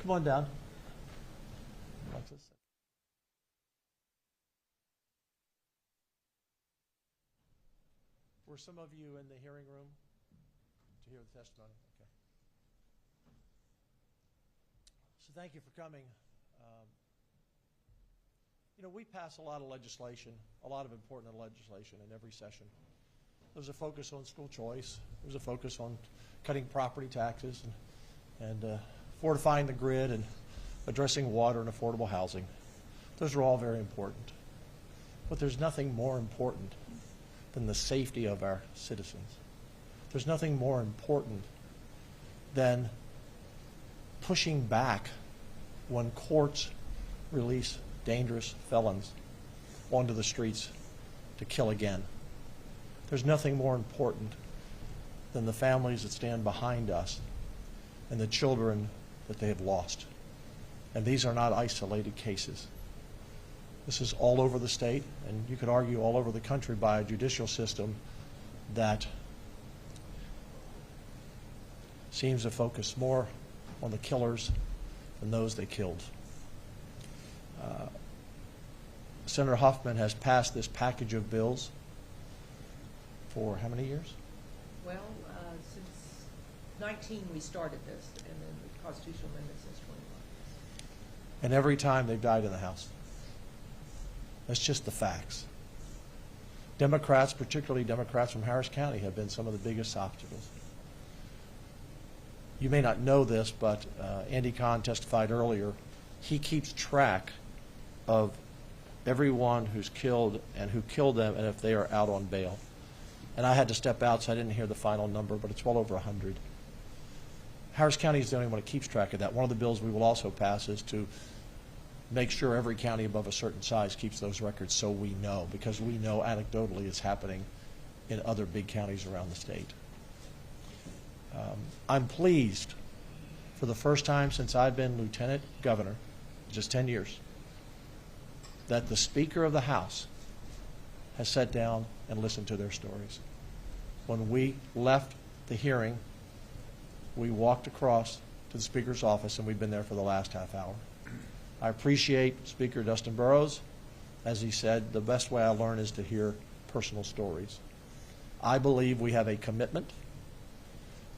Come on down. Alexis. Were some of you in the hearing room to hear the testimony? Okay. So thank you for coming. You know, we pass a lot of legislation, a lot of important legislation in every session. There's a focus on school choice. There's a focus on cutting property taxes and fortifying the grid and addressing water and affordable housing. Those are all very important. But there's nothing more important than the safety of our citizens. There's nothing more important than pushing back when courts release dangerous felons onto the streets to kill again. There's nothing more important than the families that stand behind us and the children that they have lost. And these are not isolated cases. This is all over the state, and you could argue all over the country, by a judicial system that seems to focus more on the killers than those they killed. Senator Huffman has passed this package of bills for how many years? Well, since 19 we started this, and then the constitutional amendment since 21. And every time they've died in the House. That's just the facts. Democrats, particularly Democrats from Harris County, have been some of the biggest obstacles. You may not know this, but Andy Kahn testified earlier. He keeps track of everyone who's killed and who killed them and if they are out on bail. And I had to step out, so I didn't hear the final number, but it's well over 100. Harris County is the only one that keeps track of that. One of the bills we will also pass is to make sure every county above a certain size keeps those records, so we know, because we know anecdotally it's happening in other big counties around the state. I'm pleased, for the first time since I've been lieutenant governor, just 10 years, that the Speaker of the House has sat down and listened to their stories. When we left the hearing, we walked across to the Speaker's office, and we've been there for the last half hour. I appreciate Speaker Dustin Burrows. As he said, the best way I learn is to hear personal stories. I believe we have a commitment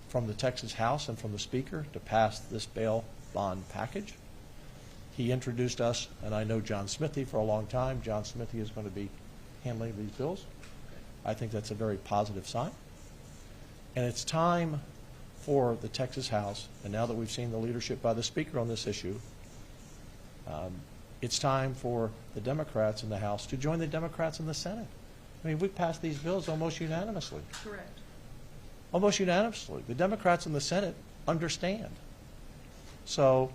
from the Texas House and from the Speaker to pass this bail bond package. He introduced us, and I know John Smithy for a long time. John Smithy is going to be handling these bills. I think that's a very positive sign. And it's time for the Texas House, and now that we've seen the leadership by the Speaker on this issue, it's time for the Democrats in the House to join the Democrats in the Senate. I mean, we passed these bills almost unanimously. Correct. Almost unanimously. The Democrats in the Senate understand. So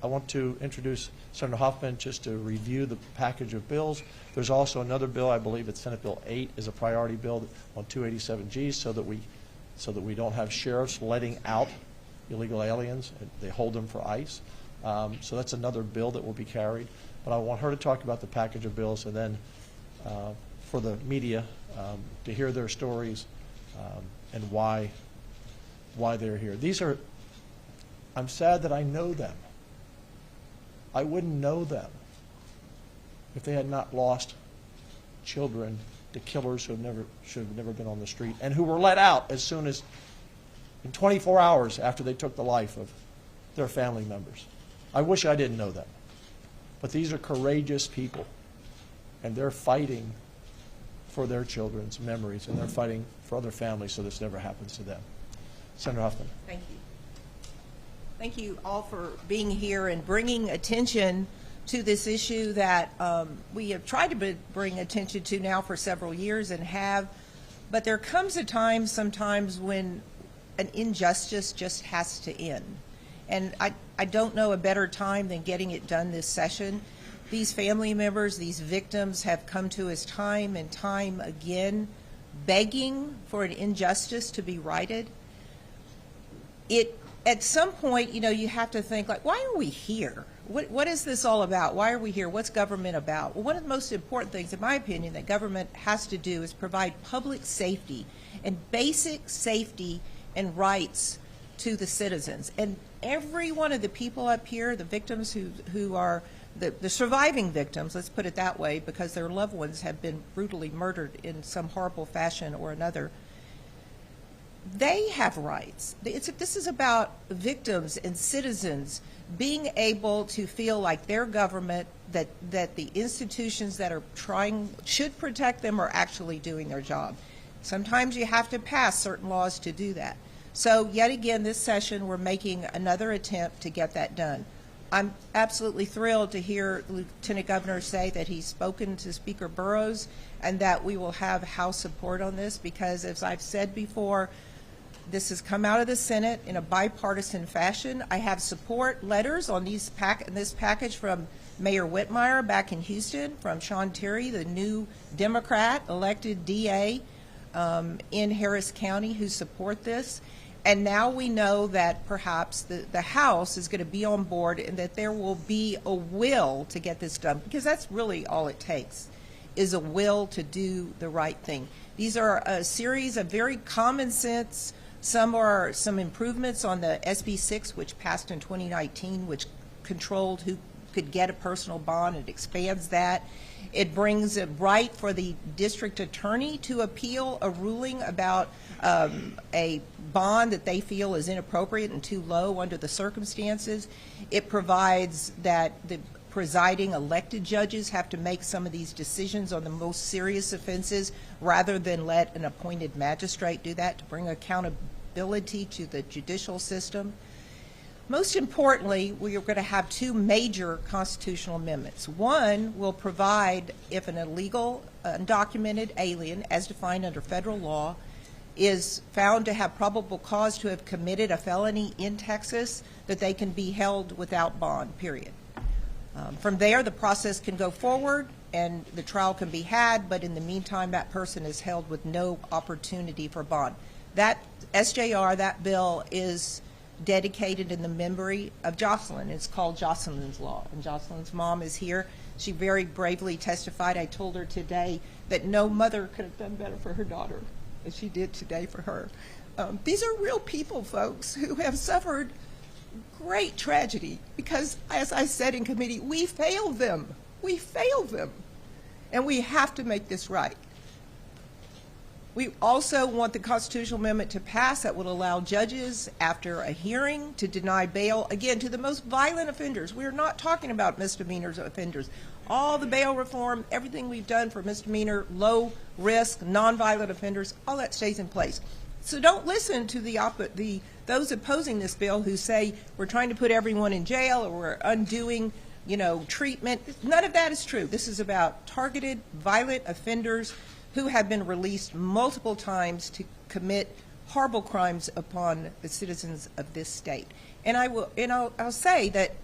I want to introduce Senator Huffman just to review the package of bills. There's also another bill, I believe it's Senate Bill 8, is a priority bill on 287Gs so that we don't have sheriffs letting out illegal aliens. They hold them for ICE. So that's another bill that will be carried. But I want her to talk about the package of bills, and then for the media to hear their stories and why they're here. I'm sad that I know them. I wouldn't know them if they had not lost children to killers who should have never been on the street and who were let out as soon as in 24 hours after they took the life of their family members. I wish I didn't know them. But these are courageous people, and they're fighting for their children's memories, and they're fighting for other families so this never happens to them. Senator Huffman. Thank you. Thank you all for being here and bringing attention to this issue that we have tried to bring attention to now for several years and have, but there comes a time sometimes when an injustice just has to end. And I don't know a better time than getting it done this session. These family members, these victims have come to us time and time again begging for an injustice to be righted. At some point, you know, you have to think, like, why are we here? What is this all about? Why are we here? What's government about? Well, one of the most important things, in my opinion, that government has to do is provide public safety and basic safety and rights to the citizens. And every one of the people up here, the victims who are the surviving victims, let's put it that way, because their loved ones have been brutally murdered in some horrible fashion or another, they have rights. This is about victims and citizens being able to feel like their government, that the institutions that are should protect them are actually doing their job. Sometimes you have to pass certain laws to do that. So yet again, this session, we're making another attempt to get that done. I'm absolutely thrilled to hear the Lieutenant Governor say that he's spoken to Speaker Burrows and that we will have House support on this, because as I've said before, this has come out of the Senate in a bipartisan fashion. I have support letters on this package from Mayor Whitmire back in Houston, from Sean Terry, the new Democrat elected DA in Harris County, who support this. And now we know that perhaps the House is going to be on board and that there will be a will to get this done, because that's really all it takes, is a will to do the right thing. These are a series of very common sense. Some are some improvements on the SB 6, which passed in 2019, which controlled who could get a personal bond. It expands that. It brings a right for the district attorney to appeal a ruling about a bond that they feel is inappropriate and too low under the circumstances. It provides that the presiding elected judges have to make some of these decisions on the most serious offenses rather than let an appointed magistrate do that, to bring accountability to the judicial system. Most importantly, we are going to have two major constitutional amendments. One will provide, if an illegal, undocumented alien, as defined under federal law, is found to have probable cause to have committed a felony in Texas, that they can be held without bond, period. From there, the process can go forward and the trial can be had, but in the meantime, that person is held with no opportunity for bond. That SJR, that bill, is dedicated in the memory of Jocelyn. It's called Jocelyn's Law, and Jocelyn's mom is here. She very bravely testified. I told her today that no mother could have done better for her daughter as she did today for her. These are real people, folks, who have suffered great tragedy because, as I said in committee, we failed them. We failed them. And we have to make this right. We also want the constitutional amendment to pass that would allow judges, after a hearing, to deny bail, again, to the most violent offenders. We're not talking about misdemeanors offenders. All the bail reform, everything we've done for misdemeanor, low risk, nonviolent offenders, all that stays in place. So don't listen to those opposing this bill who say we're trying to put everyone in jail or we're undoing, treatment. None of that is true. This is about targeted violent offenders who have been released multiple times to commit horrible crimes upon the citizens of this state. And I'll say that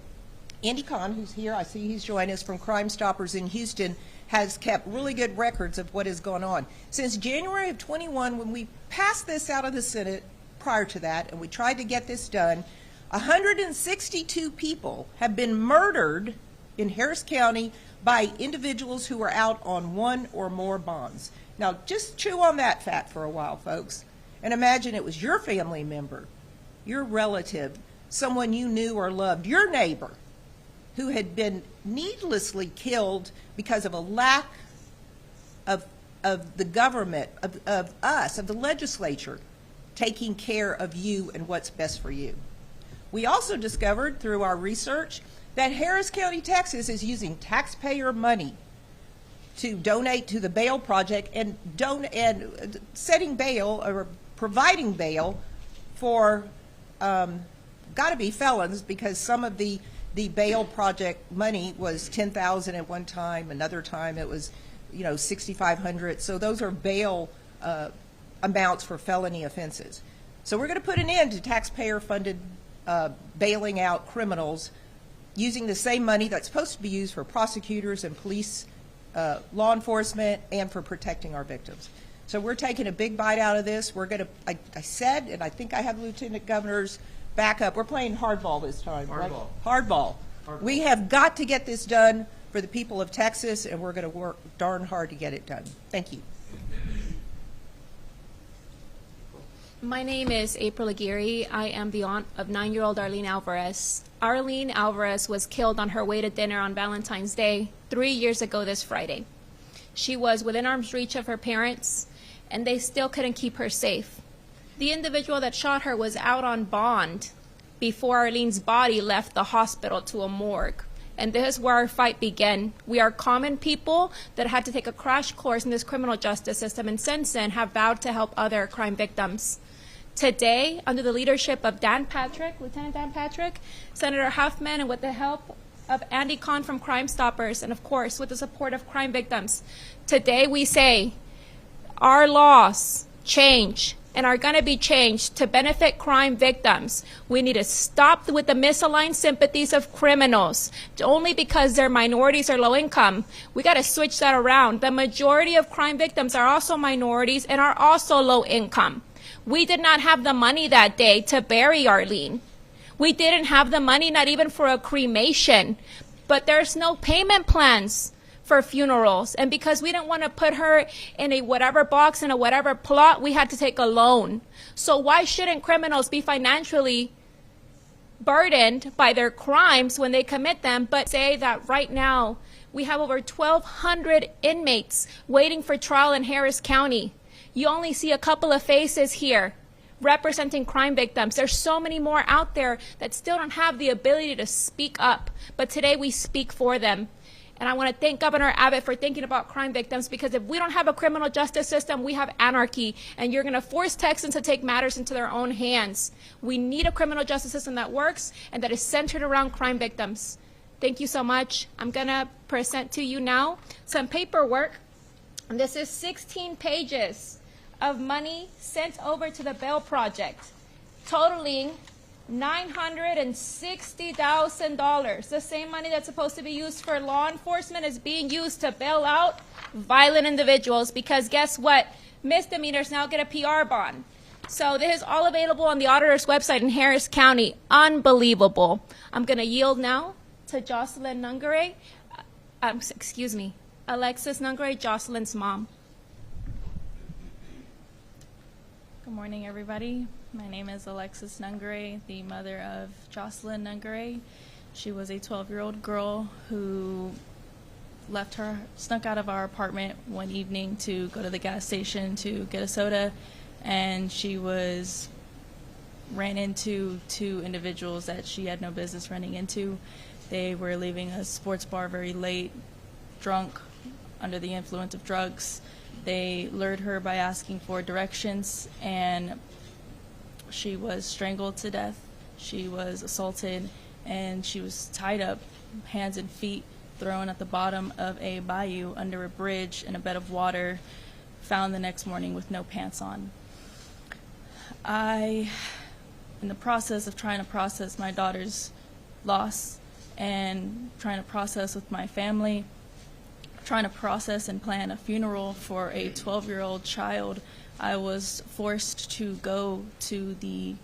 Andy Kahn, who's here, I see he's joined us from Crime Stoppers in Houston, has kept really good records of what has gone on. Since January of 21, when we passed this out of the Senate, prior to that, and we tried to get this done, 162 people have been murdered in Harris County by individuals who are out on one or more bonds. Now, just chew on that fat for a while, folks, and imagine it was your family member, your relative, someone you knew or loved, your neighbor, who had been needlessly killed because of a lack of the government, of us, of the legislature, taking care of you and what's best for you. We also discovered through our research that Harris County, Texas is using taxpayer money to donate to the bail project and setting bail or providing bail for got to be felons, because some of the bail project money was $10,000 at one time, another time it was $6,500. So those are bail amounts for felony offenses. So we're going to put an end to taxpayer-funded bailing out criminals using the same money that's supposed to be used for prosecutors and police, law enforcement, and for protecting our victims. So we're taking a big bite out of this. We're going to, I said, and I think I have Lieutenant Governor's backup. We're playing hardball this time, right? Hardball. We have got to get this done for the people of Texas, and we're going to work darn hard to get it done. Thank you. My name is April Aguirre. I am the aunt of 9-year-old Arlene Alvarez. Arlene Alvarez was killed on her way to dinner on Valentine's Day 3 years ago this Friday. She was within arm's reach of her parents, and they still couldn't keep her safe. The individual that shot her was out on bond before Arlene's body left the hospital to a morgue. And this is where our fight began. We are common people that had to take a crash course in this criminal justice system, and since then have vowed to help other crime victims. Today, under the leadership of Lieutenant Dan Patrick, Senator Huffman, and with the help of Andy Kahn from Crime Stoppers, and of course with the support of crime victims, today we say our laws change and are going to be changed to benefit crime victims. We need to stop with the misaligned sympathies of criminals only because they're minorities or low income. We got to switch that around. The majority of crime victims are also minorities and are also low income. We did not have the money that day to bury Arlene. We didn't have the money, not even for a cremation. But there's no payment plans for funerals. And because we didn't want to put her in a whatever box, in a whatever plot, we had to take a loan. So why shouldn't criminals be financially burdened by their crimes when they commit them, but say that right now we have over 1,200 inmates waiting for trial in Harris County. You only see a couple of faces here representing crime victims. There's so many more out there that still don't have the ability to speak up. But today we speak for them. And I want to thank Governor Abbott for thinking about crime victims, because if we don't have a criminal justice system, we have anarchy. And you're going to force Texans to take matters into their own hands. We need a criminal justice system that works and that is centered around crime victims. Thank you so much. I'm going to present to you now some paperwork. And this is 16 pages of money sent over to the Bail Project, totaling $960,000. The same money that's supposed to be used for law enforcement is being used to bail out violent individuals, because guess what? Misdemeanors now get a PR bond. So this is all available on the auditor's website in Harris County. Unbelievable. I'm going to yield now to Jocelyn Nungare. Alexis Nungare, Jocelyn's mom. Good morning, everybody. My name is Alexis Nungare, the mother of Jocelyn Nungare. She was a 12-year-old girl who snuck out of our apartment one evening to go to the gas station to get a soda, and she ran into two individuals that she had no business running into. They were leaving a sports bar very late, drunk, under the influence of drugs. They lured her by asking for directions, and she was strangled to death. She was assaulted, and she was tied up, hands and feet, thrown at the bottom of a bayou under a bridge in a bed of water, found the next morning with no pants on. In the process of trying to process my daughter's loss and trying to process with my family, trying to process and plan a funeral for a 12-year-old child, I was forced to go to the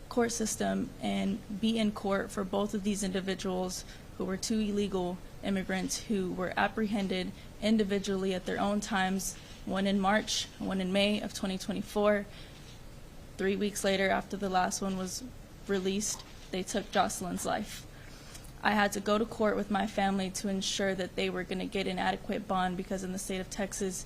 court system and be in court for both of these individuals who were two illegal immigrants who were apprehended individually at their own times, one in March, one in May of 2024. 3 weeks later, after the last one was released, they took Jocelyn's life. I had to go to court with my family to ensure that they were going to get an adequate bond, because in the state of Texas,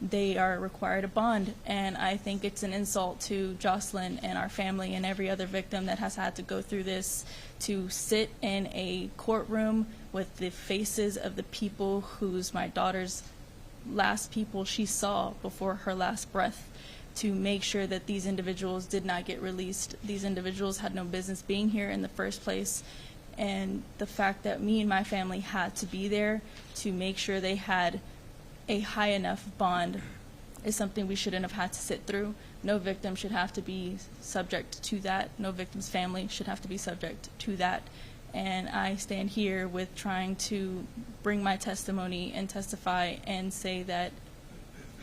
they are required a bond. And I think it's an insult to Jocelyn and our family and every other victim that has had to go through this, to sit in a courtroom with the faces of the people who's my daughter's last people she saw before her last breath, to make sure that these individuals did not get released. These individuals had no business being here in the first place. And the fact that me and my family had to be there to make sure they had a high enough bond is something we shouldn't have had to sit through. No victim should have to be subject to that. No victim's family should have to be subject to that. And I stand here with trying to bring my testimony and testify and say that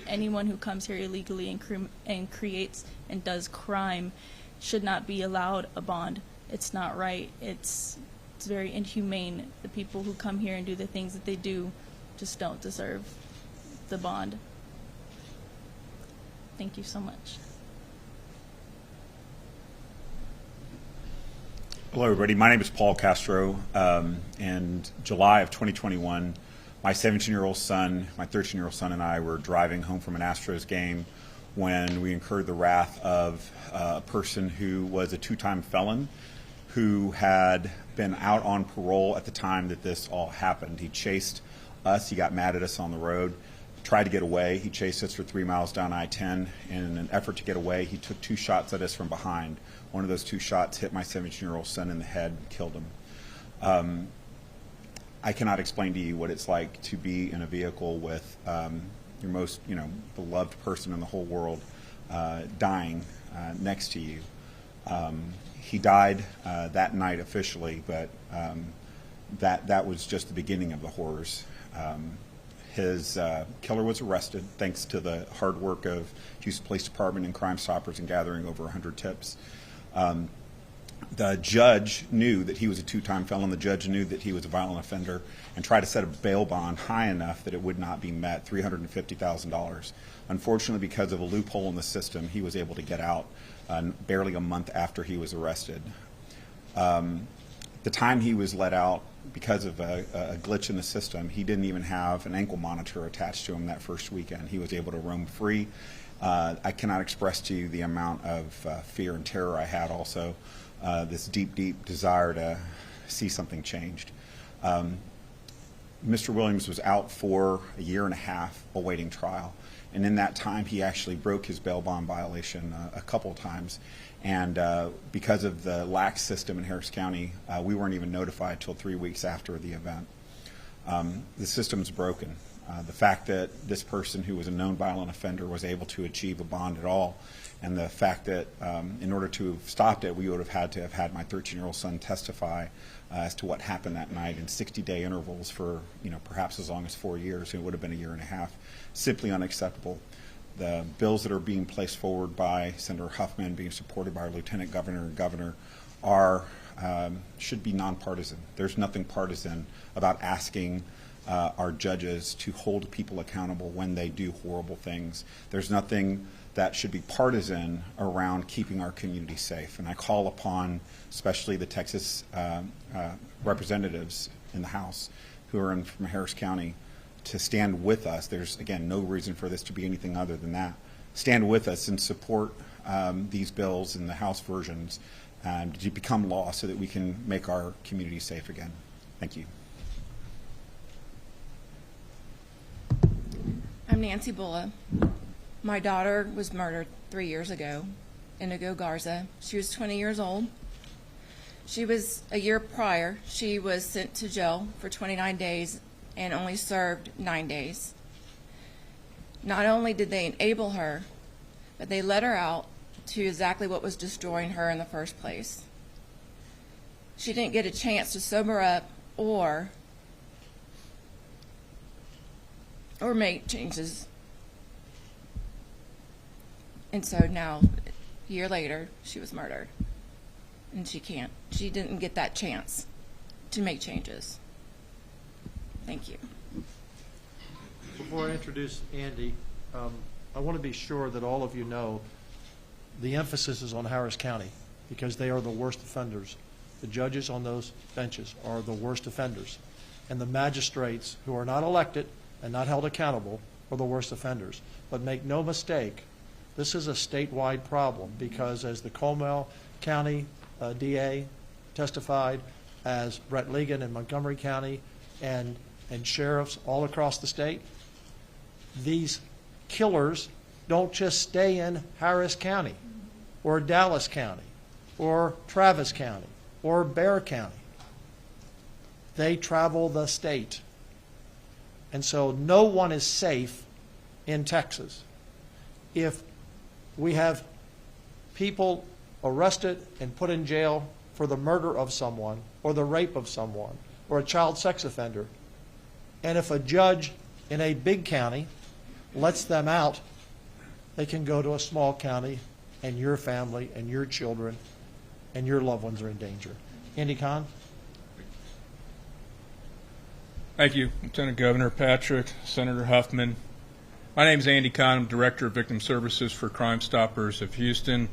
anyone who comes here illegally and creates and does crime should not be allowed a bond. It's not right. It's very inhumane. The people who come here and do the things that they do just don't deserve the bond. Thank you so much. Hello, everybody. My name is Paul Castro. In July of 2021, my 17-year-old son, my 13-year-old son, and I were driving home from an Astros game when we incurred the wrath of a person who was a two-time felon who had been out on parole at the time that this all happened. He chased us. He got mad at us on the road, tried to get away. He chased us for 3 miles down I-10. In an effort to get away, he took 2 shots at us from behind. One of those 2 shots hit my 17-year-old son in the head and killed him. I cannot explain to you what it's like to be in a vehicle with your most, beloved person in the whole world dying next to you. He died that night officially, but that was just the beginning of the horrors. His killer was arrested thanks to the hard work of Houston Police Department and Crime Stoppers in gathering over 100 tips. The judge knew that he was a 2-time felon. The judge knew that he was a violent offender and tried to set a bail bond high enough that it would not be met, $350,000. Unfortunately, because of a loophole in the system, he was able to get out barely a month after he was arrested. The time he was let out, because of a glitch in the system, he didn't even have an ankle monitor attached to him that first weekend. He was able to roam free. I cannot express to you the amount of fear and terror I had also, this deep, deep desire to see something changed. Mr. Williams was out for a year and a half awaiting trial. And in that time, he actually broke his bail bond violation a couple times. And because of the lax system in Harris County, we weren't even notified until 3 weeks after the event. The system's broken. The fact that this person who was a known violent offender was able to achieve a bond at all, and the fact that in order to have stopped it, we would have had to have had my 13-year-old son testify as to what happened that night in 60-day intervals for perhaps as long as 4 years. It would have been a year and a half. Simply unacceptable. The bills that are being placed forward by Senator Huffman, being supported by our Lieutenant Governor and Governor, should be nonpartisan. There's nothing partisan about asking our judges to hold people accountable when they do horrible things. There's nothing that should be partisan around keeping our community safe. And I call upon especially the Texas representatives in the House who are from Harris County to stand with us. There's, again, no reason for this to be anything other than that. Stand with us and support these bills in the House versions to become law so that we can make our community safe again. Thank you. I'm Nancy Bulla. My daughter was murdered 3 years ago, Indigo Garza. She was 20 years old. She was, a year prior, she was sent to jail for 29 days and only served 9 days. Not only did they enable her, but they let her out to exactly what was destroying her in the first place. She didn't get a chance to sober up or make changes. And so now, a year later, she was murdered. And she didn't get that chance to make changes. Thank you. Before I introduce Andy, I want to be sure that all of you know the emphasis is on Harris County because they are the worst offenders. The judges on those benches are the worst offenders. And the magistrates who are not elected and not held accountable are the worst offenders. But make no mistake, this is a statewide problem because as the Comal County DA testified, as Brett Ligon in Montgomery County, and sheriffs all across the state, these killers don't just stay in Harris County or Dallas County or Travis County or Bexar County. They travel the state. And so no one is safe in Texas. If we have people arrested and put in jail for the murder of someone or the rape of someone or a child sex offender, and if a judge in a big county lets them out, they can go to a small county and your family and your children and your loved ones are in danger. Andy Kahn? Thank you, Lieutenant Governor Patrick, Senator Huffman. My name is Andy Kahn. I'm Director of Victim Services for Crime Stoppers of Houston.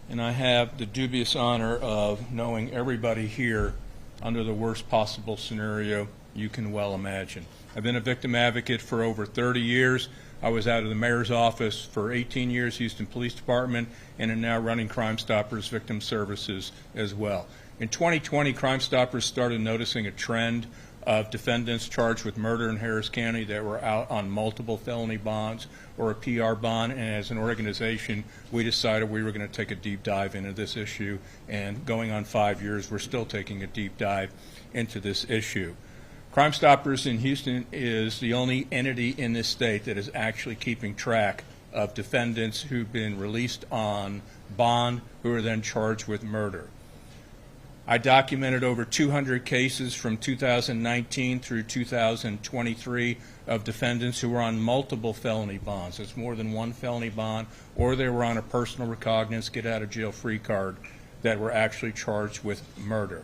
and I have the dubious honor of knowing everybody here under the worst possible scenario you can well imagine. I've been a victim advocate for over 30 years. I was out of the mayor's office for 18 years, Houston Police Department, and am now running Crime Stoppers Victim Services as well. In 2020, Crime Stoppers started noticing a trend of defendants charged with murder in Harris County that were out on multiple felony bonds or a PR bond, and as an organization, we decided we were going to take a deep dive into this issue, and going on 5 years, we're still taking a deep dive into this issue. Crime Stoppers in Houston is the only entity in this state that is actually keeping track of defendants who've been released on bond who are then charged with murder. I documented over 200 cases from 2019 through 2023 of defendants who were on multiple felony bonds. It's more than one felony bond, or they were on a personal recognizance, get out of jail free card, that were actually charged with murder.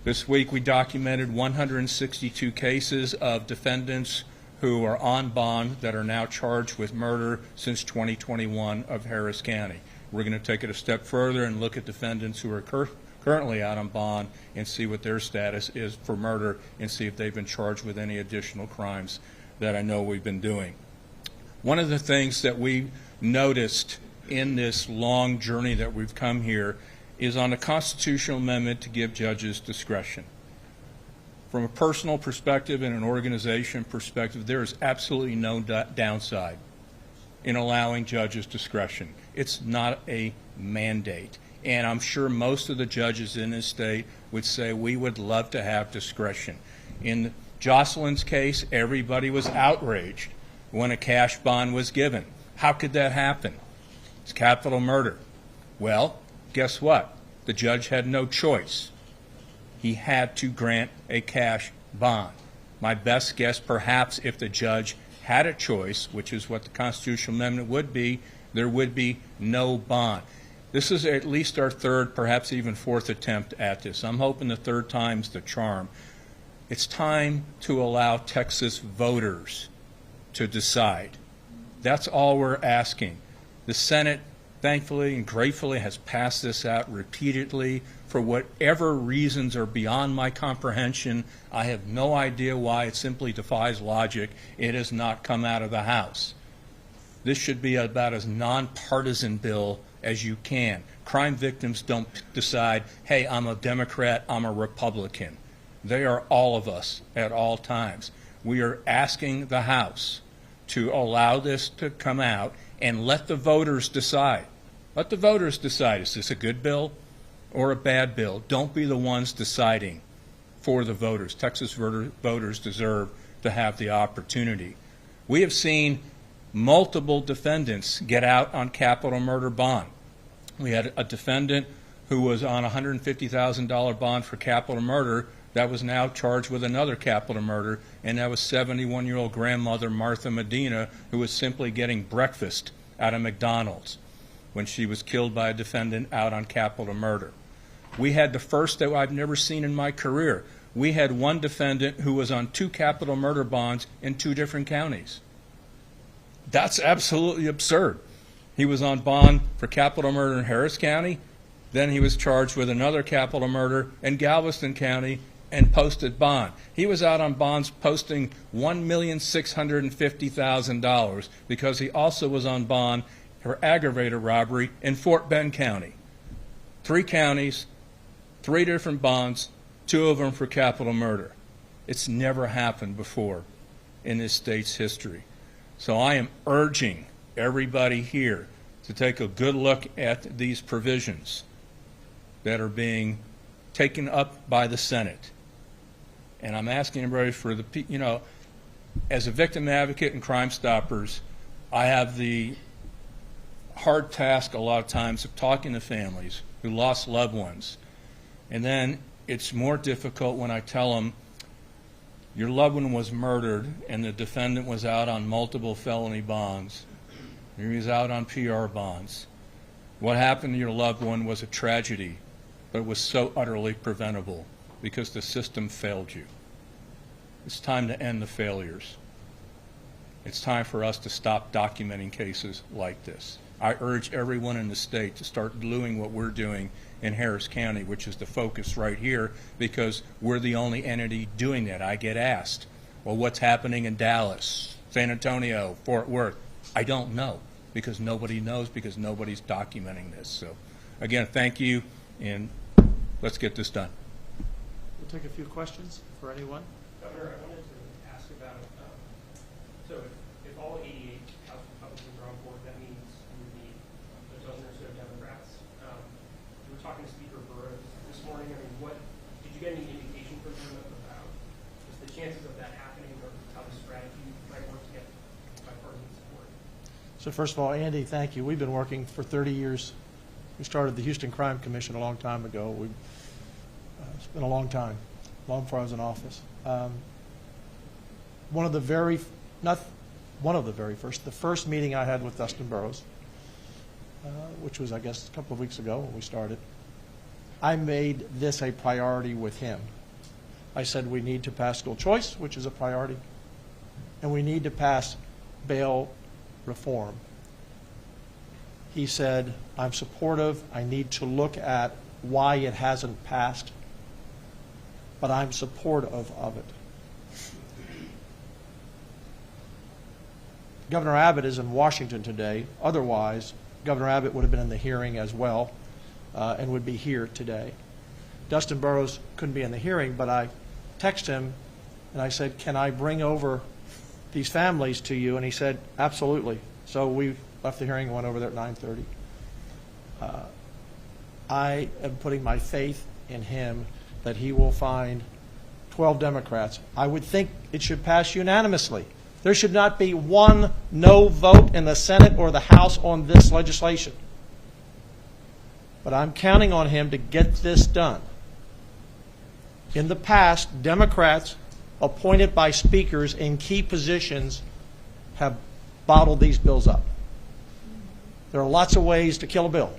This week we documented 162 cases of defendants who are on bond that are now charged with murder since 2021 of Harris County. We're going to take it a step further and look at defendants who are currently out on bond and see what their status is for murder and see if they've been charged with any additional crimes that I know we've been doing. One of the things that we noticed in this long journey that we've come here is on a constitutional amendment to give judges discretion. From a personal perspective and an organization perspective, there is absolutely no downside in allowing judges discretion. It's not a mandate. And I'm sure most of the judges in this state would say we would love to have discretion. In Jocelyn's case, everybody was outraged when a cash bond was given. How could that happen? It's capital murder. Well, guess what? The judge had no choice. He had to grant a cash bond. My best guess, perhaps, if the judge had a choice, which is what the constitutional amendment would be, there would be no bond. This is at least our third, perhaps even fourth attempt at this. I'm hoping the third time's the charm. It's time to allow Texas voters to decide. That's all we're asking. The Senate, thankfully and gratefully, has passed this out repeatedly for whatever reasons are beyond my comprehension. I have no idea why. It simply defies logic. It has not come out of the House. This should be about as nonpartisan bill as you can. Crime victims don't decide, hey, I'm a Democrat, I'm a Republican. They are all of us at all times. We are asking the House to allow this to come out and let the voters decide. Let the voters decide, is this a good bill or a bad bill? Don't be the ones deciding for the voters. Texas voters deserve to have the opportunity. We have seen multiple defendants get out on capital murder bond. We had a defendant who was on a $150,000 bond for capital murder that was now charged with another capital murder, and that was 71-year-old grandmother Martha Medina, who was simply getting breakfast out of McDonald's when she was killed by a defendant out on capital murder. We had the first that I've never seen in my career. We had one defendant who was on 2 capital murder bonds in 2 different counties. That's absolutely absurd. He was on bond for capital murder in Harris County, then he was charged with another capital murder in Galveston County and posted bond. He was out on bonds posting $1,650,000 because he also was on bond for aggravated robbery in Fort Bend County. 3 counties, 3 different bonds, 2 of them for capital murder. It's never happened before in this state's history. So I am urging everybody here to take a good look at these provisions that are being taken up by the Senate. And I'm asking everybody for the, as a victim advocate and Crime Stoppers, I have the hard task a lot of times of talking to families who lost loved ones. And then it's more difficult when I tell them, your loved one was murdered and the defendant was out on multiple felony bonds. He was out on PR bonds. What happened to your loved one was a tragedy, but it was so utterly preventable because the system failed you. It's time to end the failures. It's time for us to stop documenting cases like this. I urge everyone in the state to start doing what we're doing in Harris County, which is the focus right here, because we're the only entity doing that. I get asked, well, what's happening in Dallas, San Antonio, Fort Worth? I don't know, because nobody knows, because nobody's documenting this. So, again, thank you, and let's get this done. We'll take a few questions for anyone. Governor, I wanted to ask about, so if all 88 House Republicans are on board, that means you would need a dozen or so Democrats. You were talking to Speaker Burrows this morning. I mean, did you get any indication from him about just the chances of that happening, or how the strategy might work to get bipartisan support? So first of all, Andy, thank you. We've been working for 30 years. We started the Houston Crime Commission a long time ago. It's been a long time, long before I was in office. The first meeting I had with Dustin Burrows, which was, I guess, a couple of weeks ago when we started, I made this a priority with him. I said we need to pass school choice, which is a priority, and we need to pass bail reform. He said, I'm supportive. I need to look at why it hasn't passed, but I'm supportive of it. Governor Abbott is in Washington today. Otherwise, Governor Abbott would have been in the hearing as well and would be here today. Dustin Burrows couldn't be in the hearing, but I texted him and I said, can I bring over these families to you? And he said, absolutely. So we left the hearing and went over there at 9:30. I am putting my faith in him that he will find 12 Democrats. I would think it should pass unanimously. There should not be one no vote in the Senate or the House on this legislation. But I'm counting on him to get this done. In the past, Democrats appointed by speakers in key positions have bottled these bills up. There are lots of ways to kill a bill.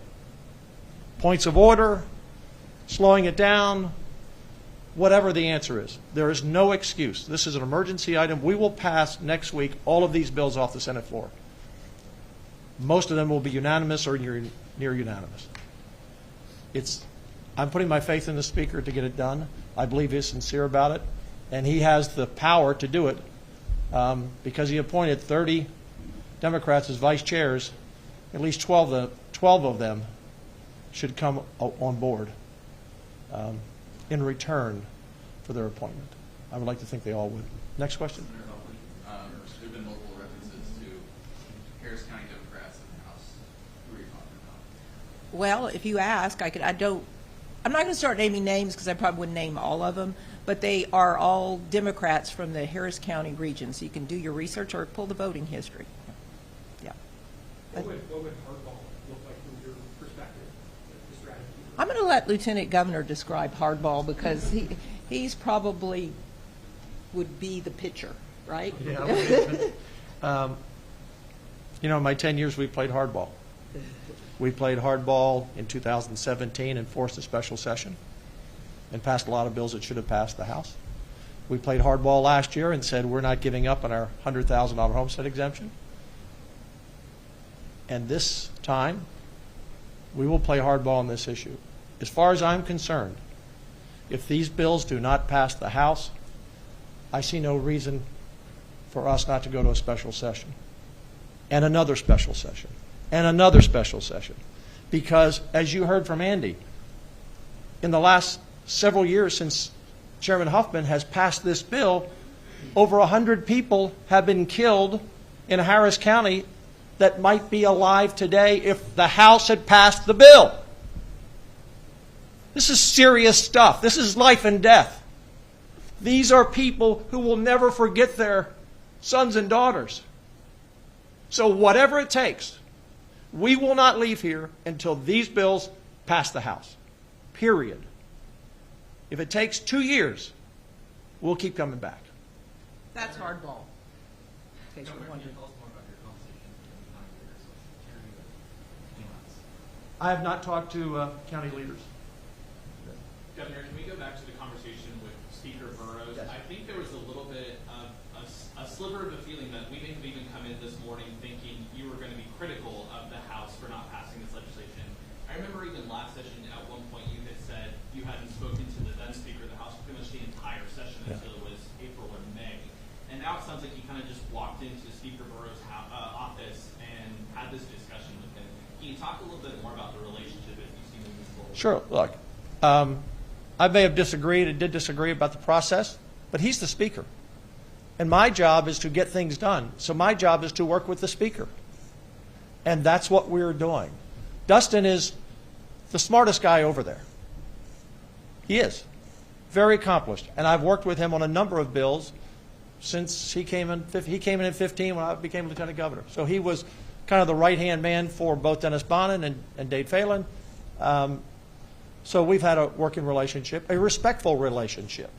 Points of order, slowing it down, whatever the answer is. There is no excuse. This is an emergency item. We will pass next week all of these bills off the Senate floor. Most of them will be unanimous or near unanimous. I'm putting my faith in the Speaker to get it done. I believe he's sincere about it, and he has the power to do it because he appointed 30 Democrats as vice chairs. At least 12 of them should come on board in return for their appointment. I would like to think they all would. Next question. Senator Hoffman, there have been multiple references to Harris County Democrats in the House. Who are you talking about? Well, if you ask, I'm not going to start naming names because I probably wouldn't name all of them, but they are all Democrats from the Harris County region, so you can do your research or pull the voting history. Yeah. What would hardball look like from your perspective, the strategy? I'm going to let Lieutenant Governor describe hardball because he's probably would be the pitcher, right? Yeah. In my 10 years, we played hardball. We played hardball in 2017 and forced a special session and passed a lot of bills that should have passed the House. We played hardball last year and said we're not giving up on our $100,000 homestead exemption. And this time, we will play hardball on this issue. As far as I'm concerned, if these bills do not pass the House, I see no reason for us not to go to a special session and another special session and another special session. Because, as you heard from Andy, in the last several years since Chairman Huffman has passed this bill, over 100 people have been killed in Harris County that might be alive today if the House had passed the bill. This is serious stuff. This is life and death. These are people who will never forget their sons and daughters. So whatever it takes, we will not leave here until these bills pass the House. Period. If it takes 2 years, we'll keep coming back. That's hardball. In case you're wondering. I have not talked to county leaders. Governor, can we go back to the conversation with Speaker Burrows. Yes. I think there was a little bit of a sliver of a feeling that we may have even come in this morning thinking you were going to be critical of the House for not passing this legislation. I remember even last session at one point you had said you hadn't spoken to the then Speaker of the House pretty much the entire session until it was April or May. And now it sounds like you kind of just walked into Speaker Burrows' office and had this discussion with him. Can you talk a little bit more about the relationship if you see moving forward? Sure. Look, I may have disagreed and did disagree about the process, but he's the Speaker. And my job is to get things done. So my job is to work with the Speaker. And that's what we're doing. Dustin is the smartest guy over there. He is. Very accomplished. And I've worked with him on a number of bills since he came in. He came in 15 when I became Lieutenant Governor. So he was kind of the right-hand man for both Dennis Bonnen and Dade Phelan. So we've had a working relationship, a respectful relationship.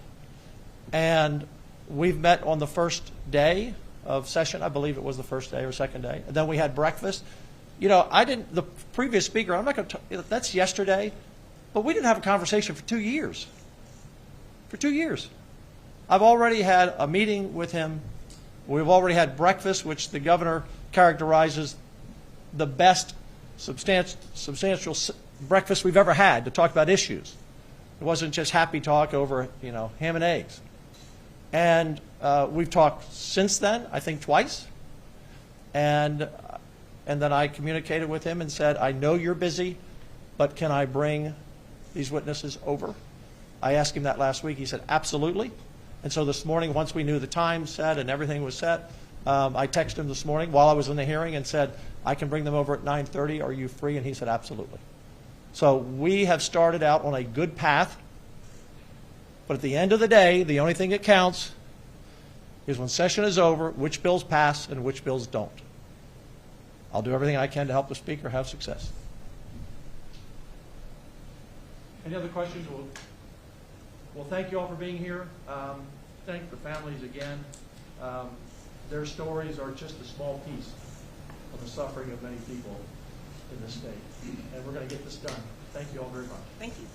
And we've met on the first day of session. I believe it was the first day or second day. And then we had breakfast. You know, the previous Speaker, I'm not going to, that's yesterday, but we didn't have a conversation for 2 years. For 2 years. I've already had a meeting with him. We've already had breakfast, which the governor characterizes the best substantial breakfast we've ever had to talk about issues. It wasn't just happy talk over, you know, ham and eggs. And we've talked since then, I think twice. And then I communicated with him and said, I know you're busy, but can I bring these witnesses over? I asked him that last week. He said, absolutely. And so this morning, once we knew the time set and everything was set, I texted him this morning while I was in the hearing and said, I can bring them over at 9:30. Are you free? And he said, absolutely. So we have started out on a good path. But at the end of the day, the only thing that counts is when session is over, which bills pass and which bills don't. I'll do everything I can to help the Speaker have success. Any other questions? Well, thank you all for being here. Thank the families again. Their stories are just a small piece of the suffering of many people in this state. And we're going to get this done. Thank you all very much. Thank you.